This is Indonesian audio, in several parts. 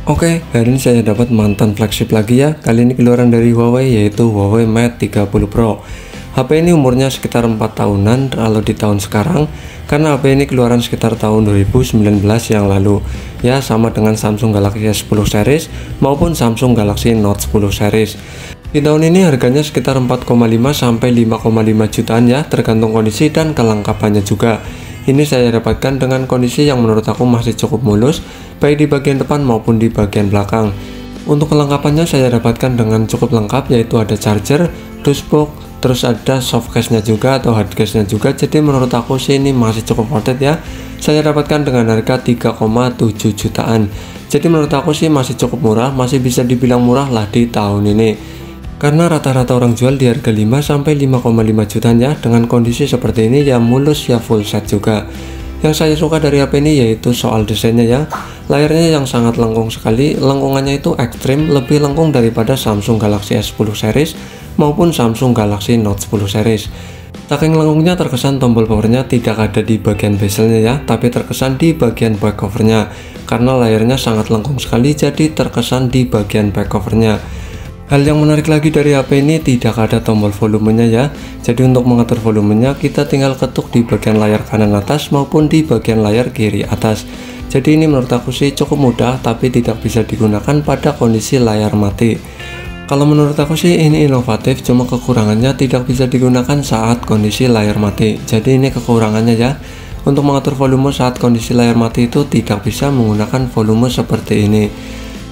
Oke, hari ini saya dapat mantan flagship lagi ya. Kali ini keluaran dari Huawei, yaitu Huawei Mate 30 Pro. HP ini umurnya sekitar 4 tahunan kalau di tahun sekarang, karena HP ini keluaran sekitar tahun 2019 yang lalu. Ya, sama dengan Samsung Galaxy S10 series maupun Samsung Galaxy Note 10 series. Di tahun ini harganya sekitar 4,5 sampai 5,5 jutaan ya, tergantung kondisi dan kelengkapannya juga. Ini saya dapatkan dengan kondisi yang menurut aku masih cukup mulus, baik di bagian depan maupun di bagian belakang. Untuk kelengkapannya saya dapatkan dengan cukup lengkap, yaitu ada charger, dashboard, terus ada soft case-nya juga atau hard case-nya juga. Jadi menurut aku sih ini masih cukup worth it ya. Saya dapatkan dengan harga 3,7 jutaan. Jadi menurut aku sih masih cukup murah, masih bisa dibilang murah lah di tahun ini. Karena rata-rata orang jual di harga 5 sampai 5,5 jutaan ya, dengan kondisi seperti ini ya mulus ya full set juga. Yang saya suka dari HP ini yaitu soal desainnya ya. Layarnya yang sangat lengkung sekali, lengkungannya itu ekstrim, lebih lengkung daripada Samsung Galaxy S10 series maupun Samsung Galaxy Note 10 series. Saking lengkungnya terkesan tombol powernya tidak ada di bagian bezelnya ya, tapi terkesan di bagian back covernya. Karena layarnya sangat lengkung sekali, jadi terkesan di bagian back covernya. Hal yang menarik lagi dari HP ini tidak ada tombol volumenya ya. Jadi untuk mengatur volumenya kita tinggal ketuk di bagian layar kanan atas maupun di bagian layar kiri atas. Jadi ini menurut aku sih cukup mudah, tapi tidak bisa digunakan pada kondisi layar mati. Kalau menurut aku sih ini inovatif, cuma kekurangannya tidak bisa digunakan saat kondisi layar mati. Jadi ini kekurangannya ya. Untuk mengatur volume saat kondisi layar mati itu tidak bisa menggunakan volume seperti ini.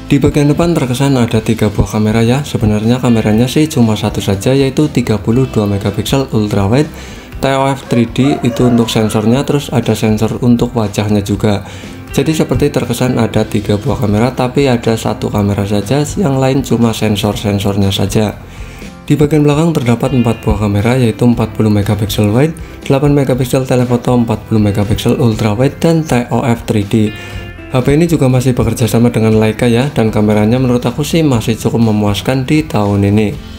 Di bagian depan terkesan ada 3 buah kamera ya. Sebenarnya kameranya sih cuma satu saja, yaitu 32 megapiksel ultrawide TOF 3D itu untuk sensornya, terus ada sensor untuk wajahnya juga. Jadi seperti terkesan ada 3 buah kamera, tapi ada satu kamera saja, yang lain cuma sensor-sensornya saja. Di bagian belakang terdapat 4 buah kamera, yaitu 40 megapiksel wide, 8 megapiksel telefoto, 40 megapiksel ultrawide dan TOF 3D. HP ini juga masih bekerja sama dengan Leica ya, dan kameranya menurut aku sih masih cukup memuaskan di tahun ini.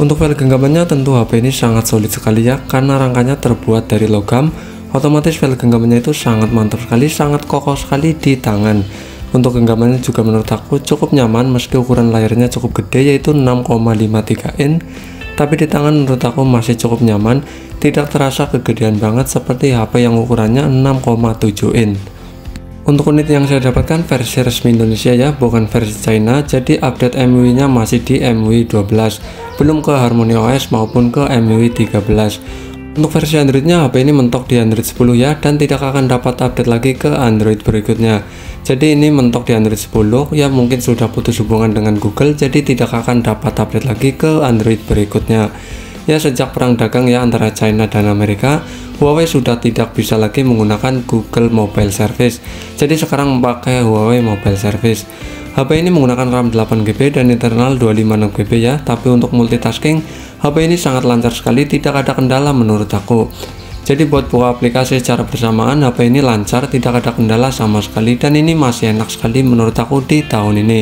Untuk file genggamannya tentu HP ini sangat solid sekali ya, karena rangkanya terbuat dari logam. Otomatis file genggamannya itu sangat mantap sekali, sangat kokoh sekali di tangan. Untuk genggamannya juga menurut aku cukup nyaman, meski ukuran layarnya cukup gede yaitu 6,53 in. Tapi di tangan menurut aku masih cukup nyaman, tidak terasa kegedean banget seperti HP yang ukurannya 6,7 in. Untuk unit yang saya dapatkan versi resmi Indonesia ya, bukan versi China. Jadi update MIUI nya masih di MIUI 12, belum ke HarmonyOS maupun ke MIUI 13. Untuk versi Androidnya HP ini mentok di Android 10 ya, dan tidak akan dapat update lagi ke Android berikutnya. Jadi ini mentok di Android 10 ya, mungkin sudah putus hubungan dengan Google, jadi tidak akan dapat update lagi ke Android berikutnya. Ya, sejak perang dagang ya antara China dan Amerika, Huawei sudah tidak bisa lagi menggunakan Google Mobile Service. Jadi sekarang memakai Huawei Mobile Service. HP ini menggunakan RAM 8GB dan internal 256GB ya. Tapi untuk multitasking, HP ini sangat lancar sekali, tidak ada kendala menurut aku. Jadi buat buka aplikasi secara bersamaan, HP ini lancar, tidak ada kendala sama sekali, dan ini masih enak sekali menurut aku di tahun ini.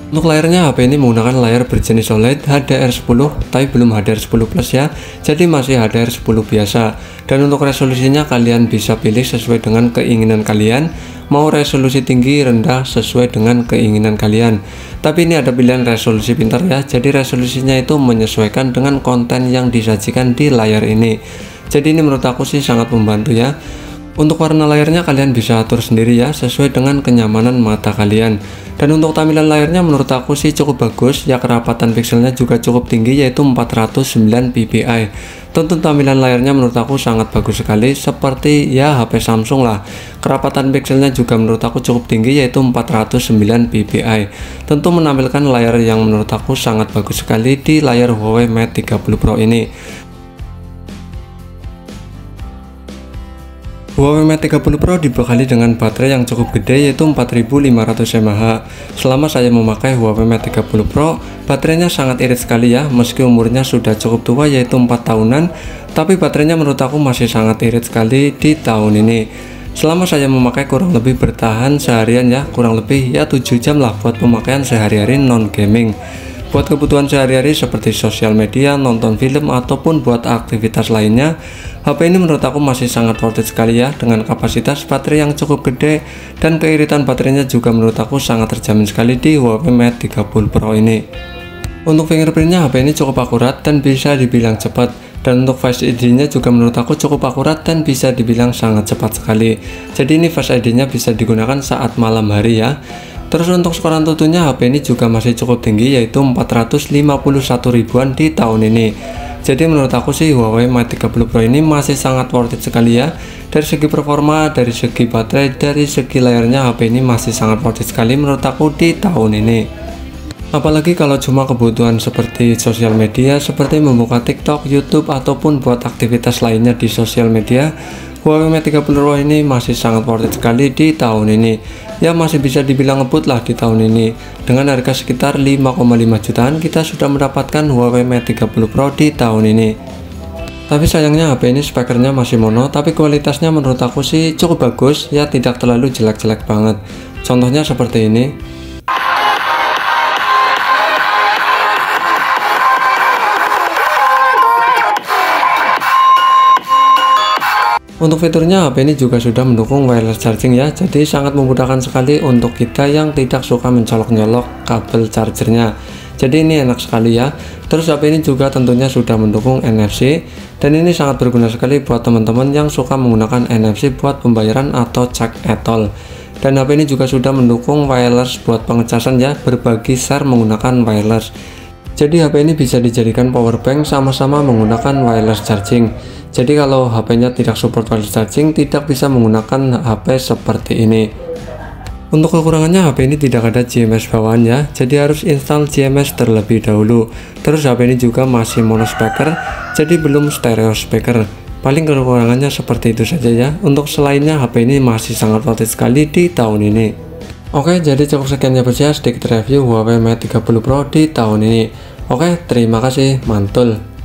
Untuk layarnya HP ini menggunakan layar berjenis OLED HDR10, tapi belum HDR10 Plus ya, jadi masih HDR10 biasa. Dan untuk resolusinya kalian bisa pilih sesuai dengan keinginan kalian, mau resolusi tinggi rendah sesuai dengan keinginan kalian. Tapi ini ada pilihan resolusi pintar ya, jadi resolusinya itu menyesuaikan dengan konten yang disajikan di layar ini. Jadi ini menurut aku sih sangat membantu ya. Untuk warna layarnya kalian bisa atur sendiri ya, sesuai dengan kenyamanan mata kalian. Dan untuk tampilan layarnya menurut aku sih cukup bagus ya, kerapatan pixelnya juga cukup tinggi yaitu 409 ppi. Tentu tampilan layarnya menurut aku sangat bagus sekali, seperti ya HP Samsung lah. Kerapatan pixelnya juga menurut aku cukup tinggi yaitu 409 ppi. Tentu menampilkan layar yang menurut aku sangat bagus sekali di layar Huawei Mate 30 Pro ini. Huawei Mate 30 Pro dibekali dengan baterai yang cukup gede yaitu 4500 mAh. Selama saya memakai Huawei Mate 30 Pro, baterainya sangat irit sekali ya, meski umurnya sudah cukup tua yaitu 4 tahunan, tapi baterainya menurut aku masih sangat irit sekali di tahun ini. Selama saya memakai kurang lebih bertahan seharian ya, kurang lebih ya 7 jam lah buat pemakaian sehari-hari non gaming. Buat kebutuhan sehari-hari seperti sosial media, nonton film, ataupun buat aktivitas lainnya, HP ini menurut aku masih sangat worth it sekali ya, dengan kapasitas baterai yang cukup gede dan keiritan baterainya juga menurut aku sangat terjamin sekali di Huawei Mate 30 Pro ini. Untuk fingerprintnya HP ini cukup akurat dan bisa dibilang cepat. Dan untuk Face ID-nya juga menurut aku cukup akurat dan bisa dibilang sangat cepat sekali. Jadi ini Face ID-nya bisa digunakan saat malam hari ya. Terus untuk skor AnTuTu-nya HP ini juga masih cukup tinggi yaitu 451 ribuan di tahun ini. Jadi menurut aku sih Huawei Mate 30 Pro ini masih sangat worth it sekali ya. Dari segi performa, dari segi baterai, dari segi layarnya HP ini masih sangat worth it sekali menurut aku di tahun ini. Apalagi kalau cuma kebutuhan seperti sosial media, seperti membuka TikTok, YouTube, ataupun buat aktivitas lainnya di sosial media, Huawei Mate 30 Pro ini masih sangat worth it sekali di tahun ini. Ya masih bisa dibilang ngebut lah di tahun ini. Dengan harga sekitar 5,5 jutaan kita sudah mendapatkan Huawei Mate 30 Pro di tahun ini. Tapi sayangnya HP ini spekernya masih mono, tapi kualitasnya menurut aku sih cukup bagus ya, tidak terlalu jelek-jelek banget. Contohnya seperti ini. Untuk fiturnya HP ini juga sudah mendukung wireless charging ya, jadi sangat memudahkan sekali untuk kita yang tidak suka mencolok-nyolok kabel chargernya. Jadi ini enak sekali ya. Terus HP ini juga tentunya sudah mendukung NFC, dan ini sangat berguna sekali buat teman-teman yang suka menggunakan NFC buat pembayaran atau cek e-tol. Dan HP ini juga sudah mendukung wireless buat pengecasan ya, berbagi share menggunakan wireless. Jadi HP ini bisa dijadikan power bank sama-sama menggunakan wireless charging. Jadi kalau HP-nya tidak support wireless charging, tidak bisa menggunakan HP seperti ini. Untuk kekurangannya HP ini tidak ada GMS bawaan ya, jadi harus install GMS terlebih dahulu. Terus HP ini juga masih mono speaker, jadi belum stereo speaker. Paling kekurangannya seperti itu saja ya. Untuk selainnya HP ini masih sangat worth it sekali di tahun ini. Oke, jadi cukup sekian ya bos ya, sedikit review Huawei Mate 30 Pro di tahun ini. Oke, terima kasih, mantul.